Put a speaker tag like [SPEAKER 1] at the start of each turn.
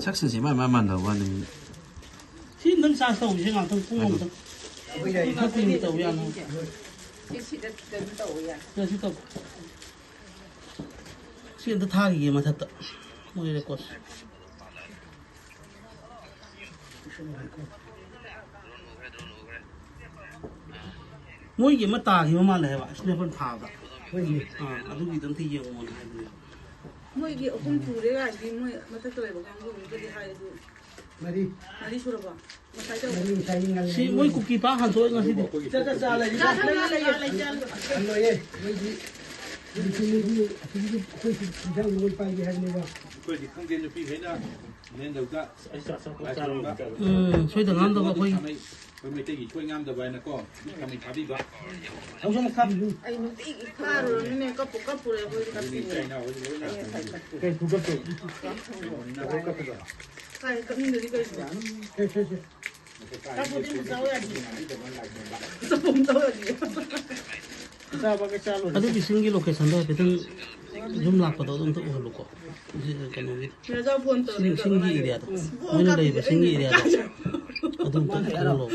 [SPEAKER 1] ꯁꯛꯁꯟꯁꯤ ꯃꯥꯟ ꯇꯧꯕ ꯋꯥꯅꯤ
[SPEAKER 2] ꯁꯤ ꯅꯪ ꯆꯥꯔꯖ ꯇꯧꯕꯁꯦ ꯉꯥꯛꯇꯪ ꯄꯨꯡ ꯑꯃꯇꯪ ꯈꯔ ꯀꯨꯏꯅ ꯇꯧꯕ ꯌꯥꯅꯣ
[SPEAKER 3] ꯁꯤꯗ ꯀꯩꯅꯣ ꯇꯧꯕ ꯌꯥꯏ
[SPEAKER 2] ꯁꯤ ꯇꯧ ꯁꯤ ꯑꯝꯇ ꯊꯥꯈꯤꯒꯦ ꯃꯊꯛꯇ ꯃꯣꯏ ꯔꯦꯀꯣꯔꯠ ꯃꯣꯏꯒꯤ ꯑꯃ ꯇꯥꯈꯤꯕ ꯃꯥꯜꯂꯦ ꯍꯥꯏꯕ ꯁ꯭ꯅꯦꯄꯔ ꯊꯥꯕꯗ ꯑꯗꯨꯒꯤꯗ ꯑꯝꯇ ꯌꯦꯡꯉꯣꯅ ꯍꯥꯏꯕꯅꯦ
[SPEAKER 3] ꯃꯣꯏꯒꯤ ꯑꯍꯨꯝ ꯁꯨꯔꯦ ꯍꯥꯏꯗꯤ ꯃꯣꯏ ꯃꯊꯛꯇ ꯂꯩꯕ ꯀꯥꯡꯕꯨꯗꯨꯗꯤ ꯍꯥꯏ ꯑꯗꯨ ꯃꯔꯤ ꯁꯨꯔꯕ
[SPEAKER 2] ꯁꯤ ꯃꯣꯏ ꯀꯨꯀꯤ ꯄꯥꯛ ꯍꯟꯗꯣꯛꯑꯦ ꯉꯁꯤꯗꯤ ꯁꯣꯏꯗ ꯉꯥꯝꯗꯕ ꯑꯩꯈꯣꯏ
[SPEAKER 4] ꯃꯩꯇꯩꯒꯤ ꯁꯣꯏ ꯉꯥꯝꯗꯕ ꯍꯥꯏꯅꯀꯣ ꯀꯃꯤ ꯊꯥꯕꯤꯕ
[SPEAKER 3] ꯑꯩ ꯅꯨꯡꯇꯤꯒꯤ ꯐꯥꯔꯨꯔꯃꯤꯅꯦ ꯀꯞꯄꯨꯔꯦ ꯑꯩꯈꯣꯏ ꯀꯥꯏ ꯀꯞꯅꯤꯡꯗꯗꯤ ꯀꯩꯁꯨ
[SPEAKER 2] ꯑꯗꯨꯒꯤ ꯆꯤꯡꯒꯤ ꯂꯣꯀꯦꯁꯟꯗꯣ ꯍꯥꯏꯐꯦꯠꯇꯪ ꯌꯨꯝ ꯂꯥꯛꯄꯗꯣ ꯑꯗꯨꯝꯇ ꯎꯍꯜꯂꯨꯀꯣ ꯀꯩꯅꯣꯒꯤ ꯁꯤꯡꯒꯤ ꯑꯦꯔꯤꯌꯥꯗꯣ ꯃꯣꯏꯅ ꯂꯩꯔꯤꯕ ꯁꯤꯡꯒꯤ ꯑꯦꯔꯤꯌꯥꯗꯣ ꯑꯗꯨꯝꯇ ꯎꯍꯜꯂꯣ